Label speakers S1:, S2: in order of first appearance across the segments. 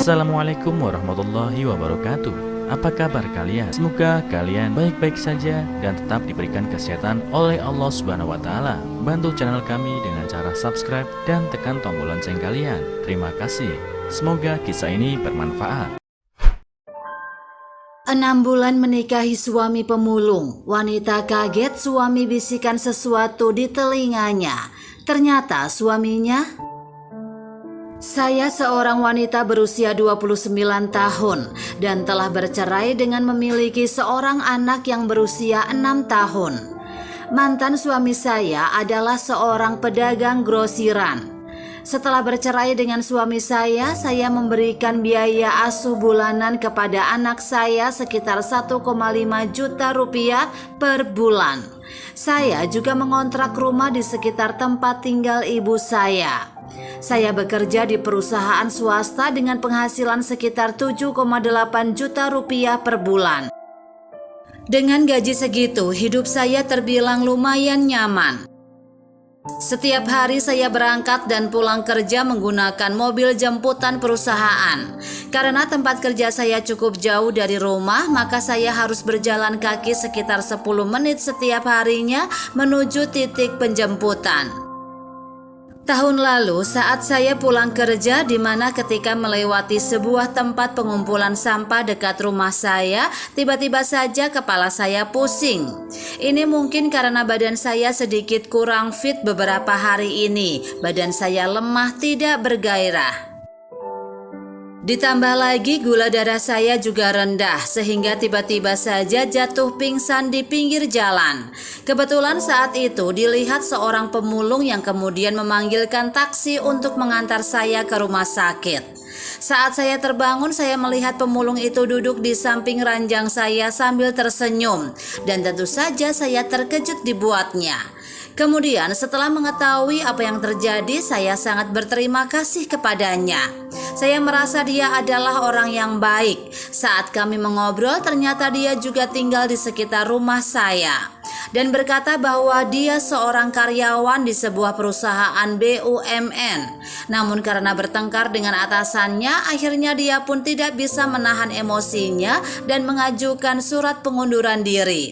S1: Assalamualaikum warahmatullahi wabarakatuh. Apa kabar kalian? Semoga kalian baik-baik saja dan tetap diberikan kesehatan oleh Allah Subhanahu wa taala. Bantu channel kami dengan cara subscribe dan tekan tombol lonceng kalian. Terima kasih. Semoga kisah ini bermanfaat.
S2: 6 bulan menikahi suami pemulung, wanita kaget suami bisikan sesuatu di telinganya. Ternyata suaminya, "Saya seorang wanita berusia 29 tahun dan telah bercerai dengan memiliki seorang anak yang berusia 6 tahun. Mantan suami saya adalah seorang pedagang grosiran. Setelah bercerai dengan suami saya memberikan biaya asuh bulanan kepada anak saya sekitar 1,5 juta rupiah per bulan. Saya juga mengontrak rumah di sekitar tempat tinggal ibu saya. Saya bekerja di perusahaan swasta dengan penghasilan sekitar 7,8 juta rupiah per bulan. Dengan gaji segitu, hidup saya terbilang lumayan nyaman. Setiap hari saya berangkat dan pulang kerja menggunakan mobil jemputan perusahaan. Karena tempat kerja saya cukup jauh dari rumah, maka saya harus berjalan kaki sekitar 10 menit setiap harinya menuju titik penjemputan. Tahun lalu saat saya pulang kerja, di mana ketika melewati sebuah tempat pengumpulan sampah dekat rumah saya, tiba-tiba saja kepala saya pusing. Ini mungkin karena badan saya sedikit kurang fit beberapa hari ini. Badan saya lemah, tidak bergairah. Ditambah lagi gula darah saya juga rendah sehingga tiba-tiba saja jatuh pingsan di pinggir jalan. Kebetulan saat itu dilihat seorang pemulung yang kemudian memanggilkan taksi untuk mengantar saya ke rumah sakit. Saat saya terbangun, saya melihat pemulung itu duduk di samping ranjang saya sambil tersenyum, dan tentu saja saya terkejut dibuatnya. Kemudian setelah mengetahui apa yang terjadi, saya sangat berterima kasih kepadanya. Saya merasa dia adalah orang yang baik. Saat kami mengobrol, ternyata dia juga tinggal di sekitar rumah saya dan berkata bahwa dia seorang karyawan di sebuah perusahaan BUMN. Namun karena bertengkar dengan atasannya, akhirnya dia pun tidak bisa menahan emosinya dan mengajukan surat pengunduran diri.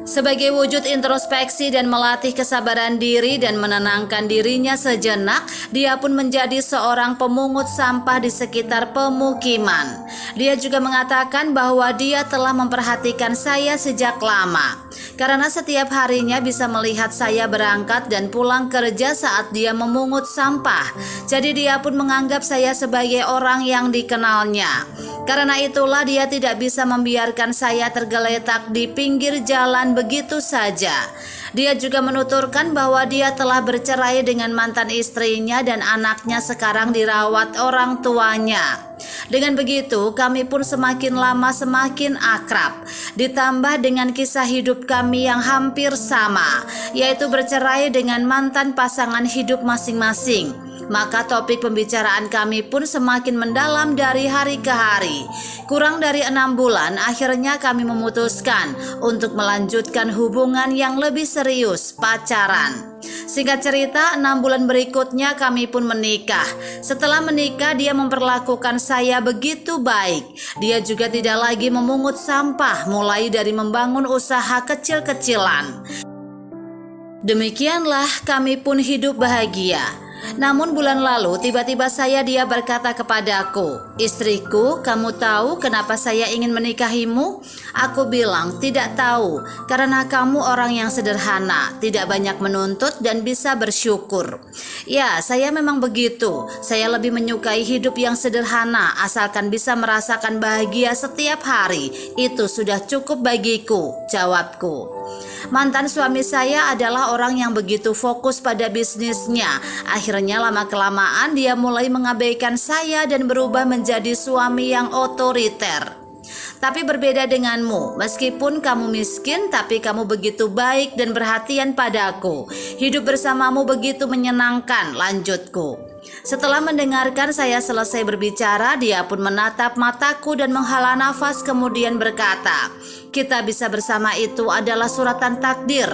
S2: Sebagai wujud introspeksi dan melatih kesabaran diri dan menenangkan dirinya sejenak, dia pun menjadi seorang pemungut sampah di sekitar pemukiman. Dia juga mengatakan bahwa dia telah memperhatikan saya sejak lama, karena setiap harinya bisa melihat saya berangkat dan pulang kerja saat dia memungut sampah. Jadi dia pun menganggap saya sebagai orang yang dikenalnya. Karena itulah dia tidak bisa membiarkan saya tergeletak di pinggir jalan begitu saja. Dia juga menuturkan bahwa dia telah bercerai dengan mantan istrinya dan anaknya sekarang dirawat orang tuanya. Dengan begitu, kami pun semakin lama semakin akrab. Ditambah dengan kisah hidup kami yang hampir sama, yaitu bercerai dengan mantan pasangan hidup masing-masing. Maka topik pembicaraan kami pun semakin mendalam dari hari ke hari. Kurang dari 6 bulan, akhirnya kami memutuskan untuk melanjutkan hubungan yang lebih serius, pacaran. Singkat cerita, 6 bulan berikutnya kami pun menikah. Setelah menikah, dia memperlakukan saya begitu baik. Dia juga tidak lagi memungut sampah, mulai dari membangun usaha kecil-kecilan. Demikianlah kami pun hidup bahagia. Namun bulan lalu tiba-tiba dia berkata kepadaku, "Istriku, kamu tahu kenapa saya ingin menikahimu?" Aku bilang, "Tidak tahu, karena kamu orang yang sederhana, tidak banyak menuntut dan bisa bersyukur." Ya, saya memang begitu. Saya lebih menyukai hidup yang sederhana, asalkan bisa merasakan bahagia setiap hari. Itu sudah cukup bagiku, jawabku. Mantan suami saya adalah orang yang begitu fokus pada bisnisnya. Akhirnya lama-kelamaan dia mulai mengabaikan saya dan berubah menjadi suami yang otoriter. Tapi berbeda denganmu, meskipun kamu miskin, tapi kamu begitu baik dan perhatian padaku. Hidup bersamamu begitu menyenangkan, lanjutku. Setelah mendengarkan saya selesai berbicara, dia pun menatap mataku dan menghela nafas kemudian berkata, "Kita bisa bersama itu adalah suratan takdir.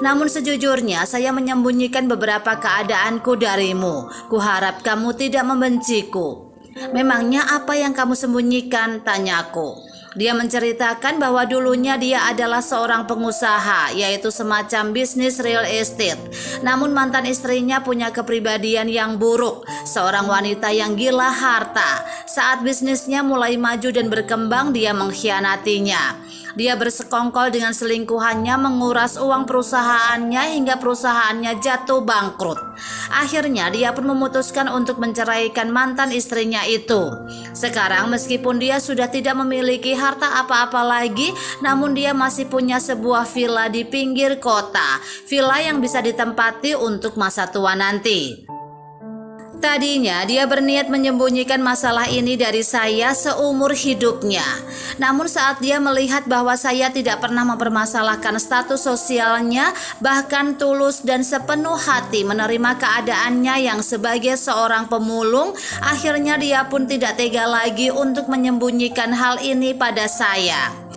S2: Namun sejujurnya saya menyembunyikan beberapa keadaanku darimu. Kuharap kamu tidak membenciku." "Memangnya apa yang kamu sembunyikan?" tanyaku. Dia menceritakan bahwa dulunya dia adalah seorang pengusaha, yaitu semacam bisnis real estate. Namun mantan istrinya punya kepribadian yang buruk, seorang wanita yang gila harta. Saat bisnisnya mulai maju dan berkembang, dia mengkhianatinya. Dia bersekongkol dengan selingkuhannya, menguras uang perusahaannya hingga perusahaannya jatuh bangkrut. Akhirnya dia pun memutuskan untuk menceraikan mantan istrinya itu. Sekarang meskipun dia sudah tidak memiliki harta apa-apa lagi, namun dia masih punya sebuah villa di pinggir kota. Villa yang bisa ditempati untuk masa tua nanti. Tadinya dia berniat menyembunyikan masalah ini dari saya seumur hidupnya. Namun saat dia melihat bahwa saya tidak pernah mempermasalahkan status sosialnya, bahkan tulus dan sepenuh hati menerima keadaannya yang sebagai seorang pemulung, akhirnya dia pun tidak tega lagi untuk menyembunyikan hal ini pada saya.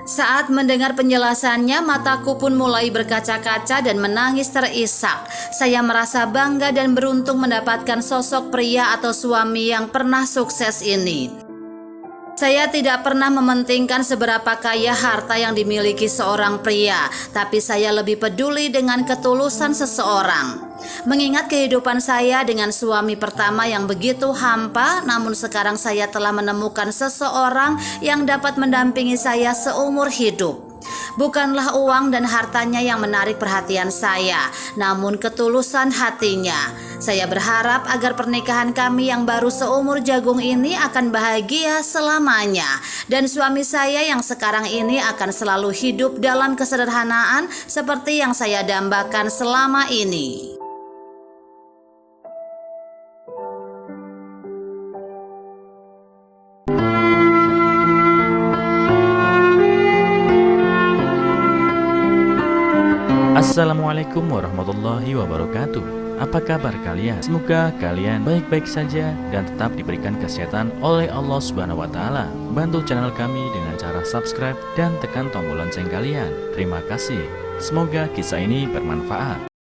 S2: Saat mendengar penjelasannya, mataku pun mulai berkaca-kaca dan menangis terisak. Saya merasa bangga dan beruntung mendapatkan sosok pria atau suami yang pernah sukses ini. Saya tidak pernah mementingkan seberapa kaya harta yang dimiliki seorang pria, tapi saya lebih peduli dengan ketulusan seseorang. Mengingat kehidupan saya dengan suami pertama yang begitu hampa, namun sekarang saya telah menemukan seseorang yang dapat mendampingi saya seumur hidup. Bukanlah uang dan hartanya yang menarik perhatian saya, namun ketulusan hatinya. Saya berharap agar pernikahan kami yang baru seumur jagung ini akan bahagia selamanya. Dan suami saya yang sekarang ini akan selalu hidup dalam kesederhanaan seperti yang saya dambakan selama ini.
S1: Assalamualaikum warahmatullahi wabarakatuh. Apa kabar kalian? Semoga kalian baik-baik saja dan tetap diberikan kesehatan oleh Allah Subhanahu wa taala. Bantu channel kami dengan cara subscribe dan tekan tombol lonceng kalian. Terima kasih. Semoga kisah ini bermanfaat.